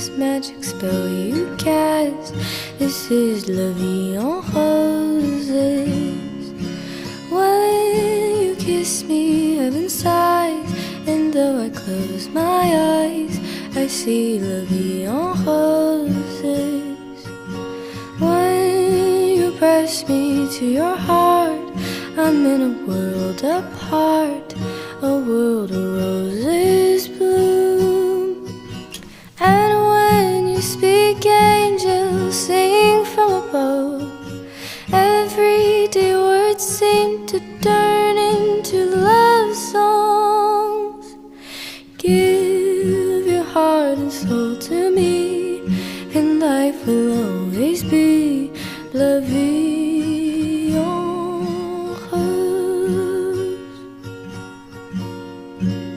this magic spell you cast. This is La Vie en Roses. When you kiss me, heaven sighs, and though I close my eyes, I see La Vie en Roses. When you press me to your heart, I'm in a world apart, a world of roses bloom. And when you speak, angels sing from above. Everyday words seem to turn into love songs. Give your heart and soul to